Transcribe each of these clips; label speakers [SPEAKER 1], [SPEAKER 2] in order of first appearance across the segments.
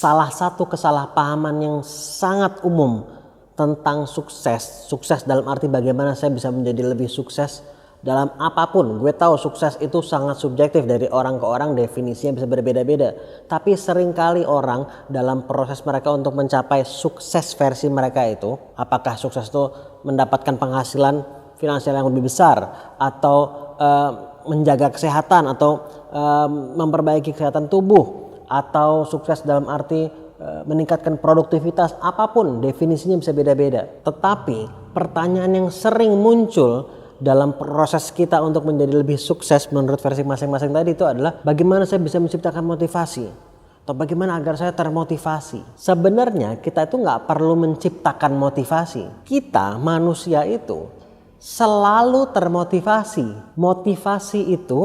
[SPEAKER 1] salah satu kesalahpahaman yang sangat umum tentang sukses. Sukses dalam arti bagaimana saya bisa menjadi lebih sukses dalam apapun. Gue tahu sukses itu sangat subjektif, dari orang ke orang definisinya bisa berbeda-beda. Tapi seringkali orang dalam proses mereka untuk mencapai sukses versi mereka itu, apakah sukses itu mendapatkan penghasilan finansial yang lebih besar, atau menjaga kesehatan, atau memperbaiki kesehatan tubuh, atau sukses dalam arti meningkatkan produktivitas, apapun definisinya bisa beda-beda. Tetapi pertanyaan yang sering muncul dalam proses kita untuk menjadi lebih sukses menurut versi masing-masing tadi itu adalah bagaimana saya bisa menciptakan motivasi, atau bagaimana agar saya termotivasi. Sebenarnya kita itu nggak perlu menciptakan motivasi. Kita manusia itu selalu termotivasi. Motivasi itu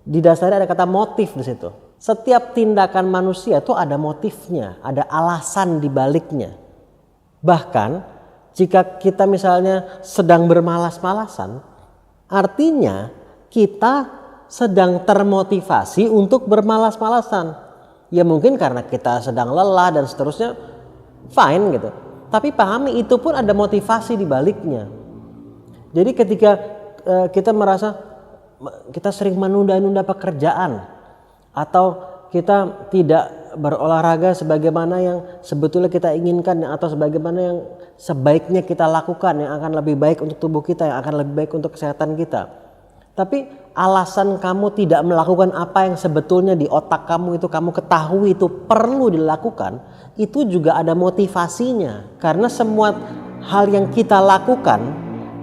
[SPEAKER 1] didasari ada kata motif di situ. Setiap tindakan manusia itu ada motifnya, ada alasan di baliknya. Bahkan jika kita misalnya sedang bermalas-malasan, artinya kita sedang termotivasi untuk bermalas-malasan. Ya mungkin karena kita sedang lelah dan seterusnya, fine gitu. Tapi pahami itu pun ada motivasi di baliknya. Jadi ketika kita merasa kita sering menunda-nunda pekerjaan, atau kita tidak berolahraga sebagaimana yang sebetulnya kita inginkan, atau sebagaimana yang sebaiknya kita lakukan, yang akan lebih baik untuk tubuh kita, yang akan lebih baik untuk kesehatan kita. Tapi alasan kamu tidak melakukan apa yang sebetulnya di otak kamu itu kamu ketahui itu perlu dilakukan, itu juga ada motivasinya. Karena semua hal yang kita lakukan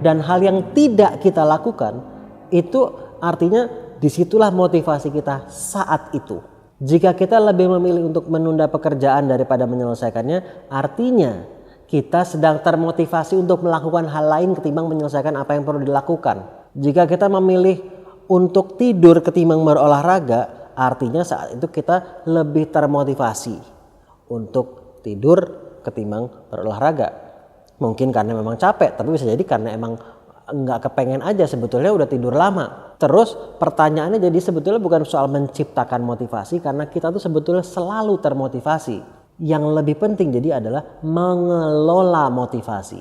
[SPEAKER 1] dan hal yang tidak kita lakukan itu artinya disitulah motivasi kita saat itu. Jika kita lebih memilih untuk menunda pekerjaan daripada menyelesaikannya, artinya kita sedang termotivasi untuk melakukan hal lain ketimbang menyelesaikan apa yang perlu dilakukan. Jika kita memilih untuk tidur ketimbang berolahraga, artinya saat itu kita lebih termotivasi untuk tidur ketimbang berolahraga. Mungkin karena memang capek, tapi bisa jadi karena emang nggak kepengen aja, sebetulnya udah tidur lama. Terus pertanyaannya jadi sebetulnya bukan soal menciptakan motivasi, karena kita tuh sebetulnya selalu termotivasi. Yang lebih penting jadi adalah mengelola motivasi,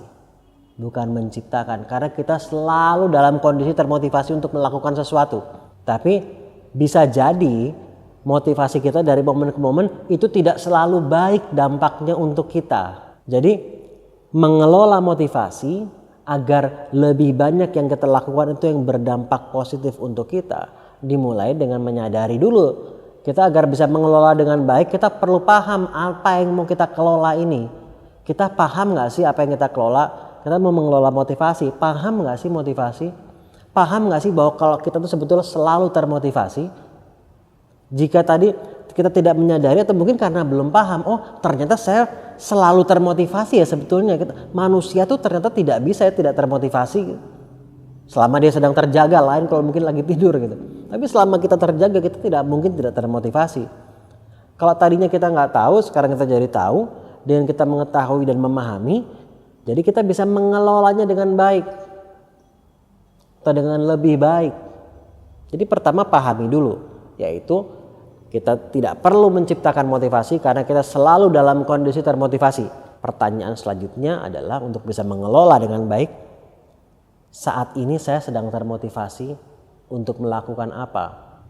[SPEAKER 1] bukan menciptakan. Karena kita selalu dalam kondisi termotivasi untuk melakukan sesuatu. Tapi bisa jadi motivasi kita dari momen ke momen itu tidak selalu baik dampaknya untuk kita. Jadi mengelola motivasi agar lebih banyak yang kita lakukan itu yang berdampak positif untuk kita, dimulai dengan menyadari dulu. Kita agar bisa mengelola dengan baik, kita perlu paham apa yang mau kita kelola ini. Kita paham gak sih apa yang kita kelola? Kita mau mengelola motivasi, paham gak sih motivasi? Paham gak sih bahwa kalau kita tuh sebetulnya selalu termotivasi? Jika tadi kita tidak menyadari atau mungkin karena belum paham, oh ternyata saya selalu termotivasi ya sebetulnya. Manusia tuh ternyata tidak bisa ya tidak termotivasi selama dia sedang terjaga, lain kalau mungkin lagi tidur gitu. Tapi selama kita terjaga kita tidak mungkin tidak termotivasi. Kalau tadinya kita nggak tahu, sekarang kita jadi tahu. Dengan kita mengetahui dan memahami, jadi kita bisa mengelolanya dengan baik atau dengan lebih baik. Jadi pertama pahami dulu, yaitu kita tidak perlu menciptakan motivasi karena kita selalu dalam kondisi termotivasi. Pertanyaan selanjutnya adalah untuk bisa mengelola dengan baik. Saat ini saya sedang termotivasi untuk melakukan apa?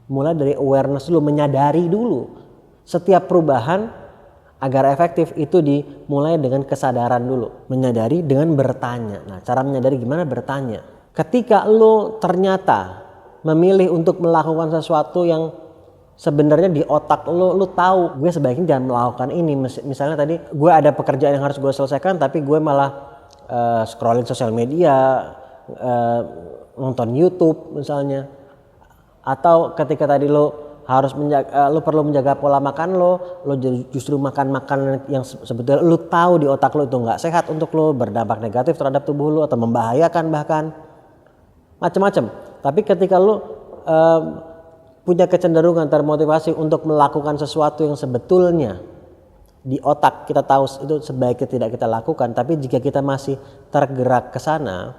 [SPEAKER 1] Mulai dari awareness dulu, menyadari dulu. Setiap perubahan agar efektif itu dimulai dengan kesadaran dulu. Menyadari dengan bertanya. Nah, cara menyadari gimana? Bertanya. Ketika lo ternyata memilih untuk melakukan sesuatu yang sebenarnya di otak lu tahu gue sebaiknya jangan melakukan ini. Misalnya tadi gue ada pekerjaan yang harus gue selesaikan, tapi gue malah scrolling sosial media, nonton YouTube misalnya. Atau ketika tadi lu harus lu perlu menjaga pola makan lu justru makan makanan yang sebetulnya lu tahu di otak lu itu nggak sehat untuk lu, berdampak negatif terhadap tubuh lu atau membahayakan bahkan macam-macam. Tapi ketika lu punya kecenderungan termotivasi untuk melakukan sesuatu yang sebetulnya di otak kita tahu itu sebaiknya tidak kita lakukan, tapi jika kita masih tergerak ke sana,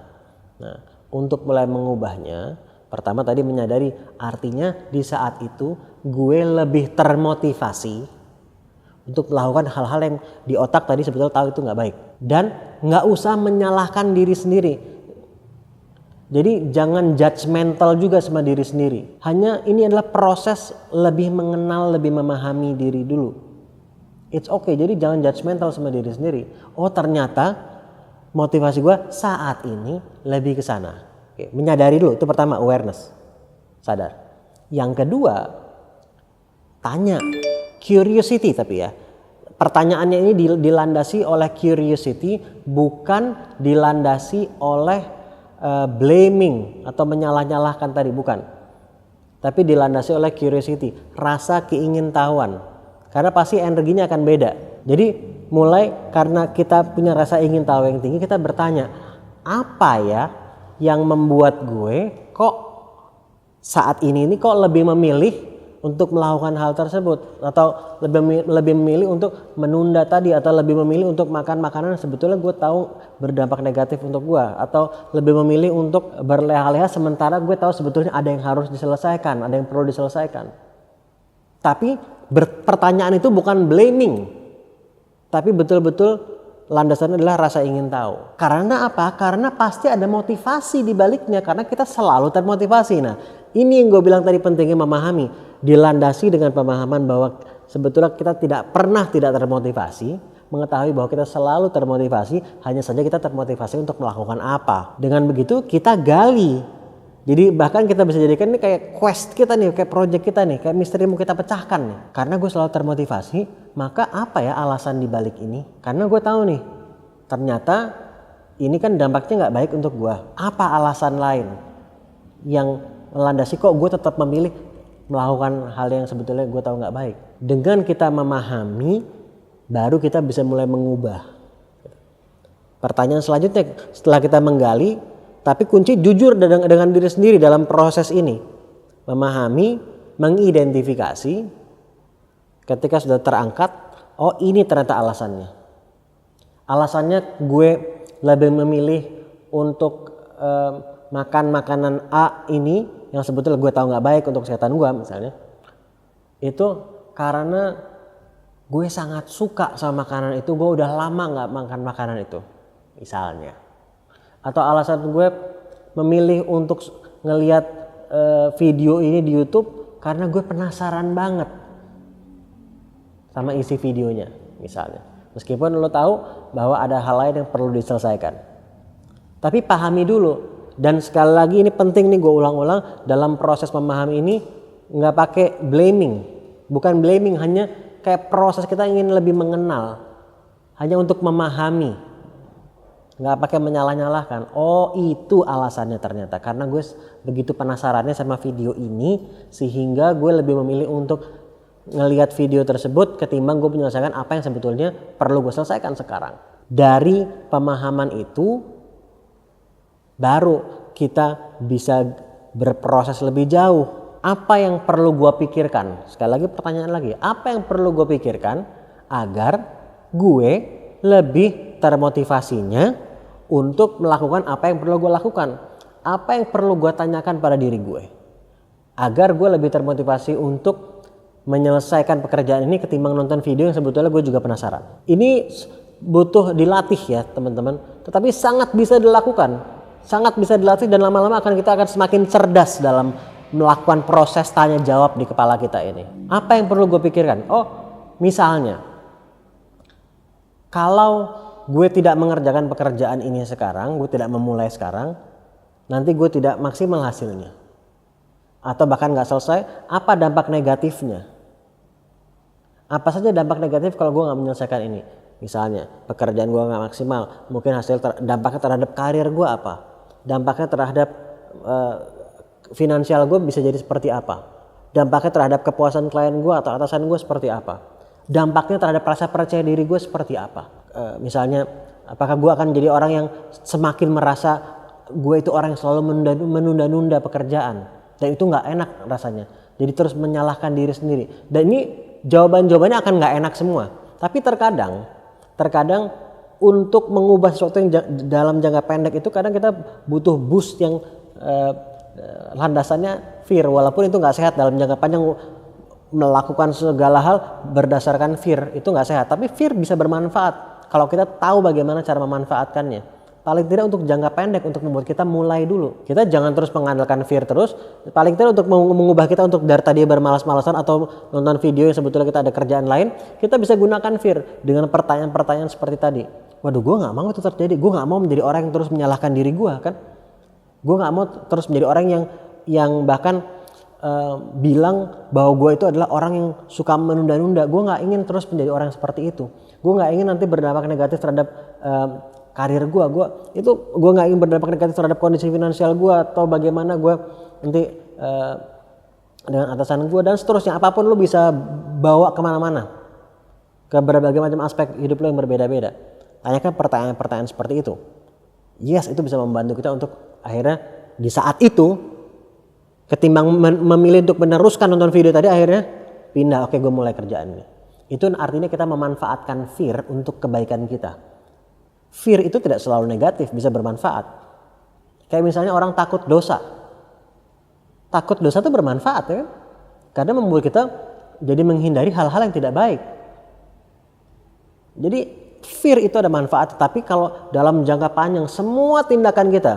[SPEAKER 1] nah untuk mulai mengubahnya, pertama tadi menyadari artinya di saat itu gue lebih termotivasi untuk melakukan hal-hal yang di otak tadi sebetulnya tahu itu nggak baik. Dan nggak usah menyalahkan diri sendiri. Jadi jangan judgmental juga sama diri sendiri. Hanya ini adalah proses lebih mengenal, lebih memahami diri dulu. It's okay, jadi jangan judgmental sama diri sendiri. Oh ternyata motivasi gue saat ini lebih ke sana. Oke, menyadari dulu, itu pertama awareness, sadar. Yang kedua, tanya, curiosity tapi ya. Pertanyaannya ini dilandasi oleh curiosity, bukan dilandasi oleh blaming atau menyalah-nyalahkan tadi, bukan. Tapi dilandasi oleh curiosity, rasa keingintahuan. Karena pasti energinya akan beda. Jadi mulai karena kita punya rasa ingin tahu yang tinggi, kita bertanya, apa ya yang membuat gue kok saat ini kok lebih memilih untuk melakukan hal tersebut, atau lebih memilih untuk menunda tadi, atau lebih memilih untuk makan makanan sebetulnya gue tahu berdampak negatif untuk gue, atau lebih memilih untuk berleha-leha sementara gue tahu sebetulnya ada yang harus diselesaikan, ada yang perlu diselesaikan. Tapi pertanyaan itu bukan blaming, tapi betul-betul landasannya adalah rasa ingin tahu. Karena apa? Karena pasti ada motivasi di baliknya, karena kita selalu termotivasi. Nah, ini yang gue bilang tadi pentingnya memahami, dilandasi dengan pemahaman bahwa sebetulnya kita tidak pernah tidak termotivasi, mengetahui bahwa kita selalu termotivasi, hanya saja kita termotivasi untuk melakukan apa. Dengan begitu kita gali. Jadi bahkan kita bisa jadikan ini kayak quest kita nih, kayak project kita nih, kayak misteri mau kita pecahkan nih. Karena gue selalu termotivasi, maka apa ya alasan di balik ini? Karena gue tahu nih, ternyata ini kan dampaknya nggak baik untuk gue. Apa alasan lain yang melandasi kok gue tetap memilih melakukan hal yang sebetulnya gue tahu nggak baik? Dengan kita memahami, baru kita bisa mulai mengubah. Pertanyaan selanjutnya setelah kita menggali, tapi kunci jujur dengan diri sendiri dalam proses ini. Memahami, mengidentifikasi, ketika sudah terangkat, oh ini ternyata alasannya. Alasannya gue lebih memilih untuk makan makanan A ini yang sebetulnya gue tahu nggak baik untuk kesehatan gue misalnya. Itu karena gue sangat suka sama makanan itu, gue udah lama nggak makan makanan itu misalnya. Atau alasan gue memilih untuk ngelihat video ini di YouTube karena gue penasaran banget sama isi videonya misalnya. Meskipun lo tahu bahwa ada hal lain yang perlu diselesaikan. Tapi pahami dulu. Dan sekali lagi ini penting nih, gue ulang-ulang, dalam proses memahami ini nggak pakai blaming. Bukan blaming, hanya kayak proses kita ingin lebih mengenal. Hanya untuk memahami. Nggak pakai menyalah-nyalahkan. Oh itu alasannya ternyata. Karena gue begitu penasarannya sama video ini, sehingga gue lebih memilih untuk ngelihat video tersebut ketimbang gue menyelesaikan apa yang sebetulnya perlu gue selesaikan sekarang. Dari pemahaman itu baru kita bisa berproses lebih jauh. Apa yang perlu gue pikirkan? Sekali lagi pertanyaan lagi. Apa yang perlu gue pikirkan agar gue lebih termotivasinya untuk melakukan apa yang perlu gue lakukan? Apa yang perlu gue tanyakan pada diri gue? Agar gue lebih termotivasi untuk menyelesaikan pekerjaan ini ketimbang nonton video yang sebetulnya gue juga penasaran. Ini butuh dilatih ya teman-teman. Tetapi sangat bisa dilakukan. Sangat bisa dilatih dan lama-lama kita akan semakin cerdas dalam melakukan proses tanya jawab di kepala kita ini. Apa yang perlu gue pikirkan? Oh misalnya kalau gue tidak mengerjakan pekerjaan ini sekarang, gue tidak memulai sekarang, nanti gue tidak maksimal hasilnya. Atau bahkan gak selesai, apa dampak negatifnya? Apa saja dampak negatif kalau gue gak menyelesaikan ini? Misalnya, pekerjaan gue gak maksimal, mungkin dampaknya terhadap karir gue apa? Dampaknya terhadap finansial gue bisa jadi seperti apa? Dampaknya terhadap kepuasan klien gue atau atasan gue seperti apa? Dampaknya terhadap rasa percaya diri gue seperti apa? Misalnya apakah gue akan jadi orang yang semakin merasa gue itu orang yang selalu menunda-nunda pekerjaan, dan itu nggak enak rasanya, jadi terus menyalahkan diri sendiri. Dan ini jawabannya akan nggak enak semua, tapi terkadang untuk mengubah sesuatu yang dalam jangka pendek itu kadang kita butuh boost yang landasannya fear, walaupun itu nggak sehat. Dalam jangka panjang melakukan segala hal berdasarkan fear, itu nggak sehat. Tapi fear bisa bermanfaat kalau kita tahu bagaimana cara memanfaatkannya. Paling tidak untuk jangka pendek, untuk membuat kita mulai dulu. Kita jangan terus mengandalkan fear terus. Paling tidak untuk mengubah kita untuk dari tadi bermalas-malasan atau nonton video yang sebetulnya kita ada kerjaan lain, kita bisa gunakan fear dengan pertanyaan-pertanyaan seperti tadi. Waduh, gue nggak mau itu terjadi. Gue nggak mau menjadi orang yang terus menyalahkan diri gue, kan? Gue nggak mau terus menjadi orang yang bahkan bilang bahwa gue itu adalah orang yang suka menunda-nunda. Gue nggak ingin terus menjadi orang seperti itu. Gue nggak ingin nanti berdampak negatif terhadap karir gue nggak ingin berdampak negatif terhadap kondisi finansial gue atau bagaimana gue nanti dengan atasan gue dan seterusnya. Apapun lo bisa bawa kemana-mana ke berbagai macam aspek hidup lo yang berbeda-beda. Tanyakan pertanyaan-pertanyaan seperti itu. Yes, itu bisa membantu kita untuk akhirnya di saat itu ketimbang memilih untuk meneruskan nonton video tadi, akhirnya pindah, oke gue mulai kerjaan ini. Itu artinya kita memanfaatkan fear untuk kebaikan kita. Fear itu tidak selalu negatif, bisa bermanfaat. Kayak misalnya orang takut dosa. Takut dosa itu bermanfaat, ya kan? Karena membuat kita jadi menghindari hal-hal yang tidak baik. Jadi fear itu ada manfaat, tapi kalau dalam jangka panjang semua tindakan kita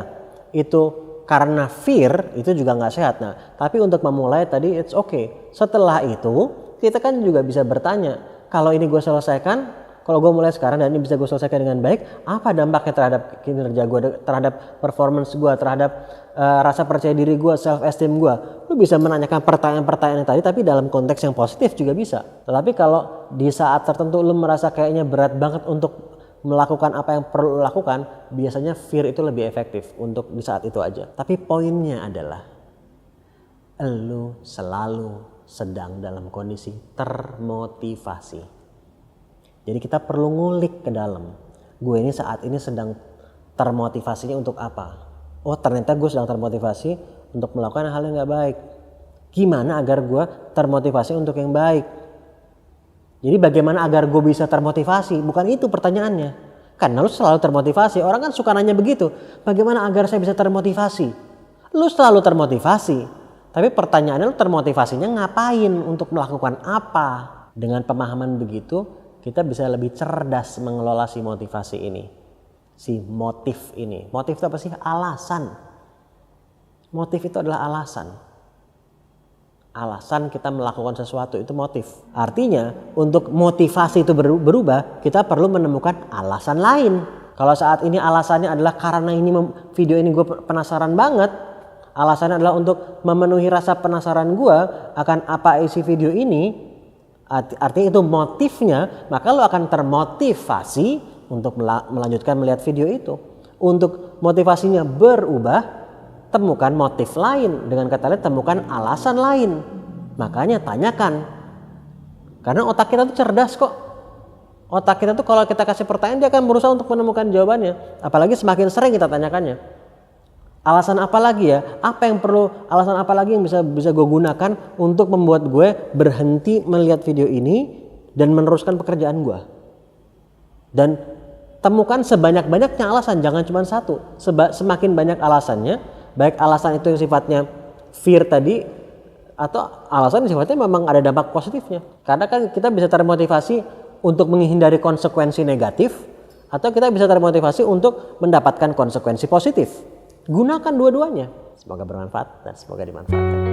[SPEAKER 1] itu karena fear, itu juga nggak sehat. Nah, tapi untuk memulai tadi it's okay. Setelah itu kita kan juga bisa bertanya, kalau ini gue selesaikan, kalau gue mulai sekarang dan ini bisa gue selesaikan dengan baik, apa dampaknya terhadap kinerja gue, terhadap performance gue, terhadap rasa percaya diri gue, self esteem gue. Lu bisa menanyakan pertanyaan-pertanyaan yang tadi, tapi dalam konteks yang positif juga bisa. Tetapi kalau di saat tertentu lu merasa kayaknya berat banget untuk melakukan apa yang perlu lu lakukan, biasanya fear itu lebih efektif untuk di saat itu aja. Tapi poinnya adalah lu selalu sedang dalam kondisi termotivasi. Jadi kita perlu ngulik ke dalam. Gue ini saat ini sedang termotivasinya untuk apa? Oh, ternyata gue sedang termotivasi untuk melakukan hal yang gak baik. Gimana agar gue termotivasi untuk yang baik? Jadi bagaimana agar gue bisa termotivasi? Bukan itu pertanyaannya. Karena lu selalu termotivasi. Orang kan suka nanya begitu. Bagaimana agar saya bisa termotivasi? Lu selalu termotivasi. Tapi pertanyaannya lu termotivasinya ngapain? Untuk melakukan apa? Dengan pemahaman begitu, kita bisa lebih cerdas mengelola si motivasi ini. Si motif ini. Motif itu apa sih? Alasan. Motif itu adalah alasan. Alasan kita melakukan sesuatu itu motif. Artinya untuk motivasi itu berubah, kita perlu menemukan alasan lain. Kalau saat ini alasannya adalah karena ini video ini gue penasaran banget. Alasannya adalah untuk memenuhi rasa penasaran gue akan apa isi video ini. Artinya itu motifnya, maka lo akan termotivasi untuk melanjutkan melihat video itu. Untuk motivasinya berubah, temukan motif lain. Dengan kata lain, temukan alasan lain. Makanya tanyakan. Karena otak kita tuh cerdas kok. Otak kita tuh kalau kita kasih pertanyaan, dia akan berusaha untuk menemukan jawabannya. Apalagi semakin sering kita tanyakannya. Alasan apa lagi ya? Alasan apa lagi yang bisa gue gunakan untuk membuat gue berhenti melihat video ini dan meneruskan pekerjaan gue? Dan temukan sebanyak-banyaknya alasan, jangan cuma satu. Semakin banyak alasannya, baik alasan itu yang sifatnya fear tadi atau alasan yang sifatnya memang ada dampak positifnya. Karena kan kita bisa termotivasi untuk menghindari konsekuensi negatif atau kita bisa termotivasi untuk mendapatkan konsekuensi positif. Gunakan dua-duanya. Semoga bermanfaat dan semoga dimanfaatkan.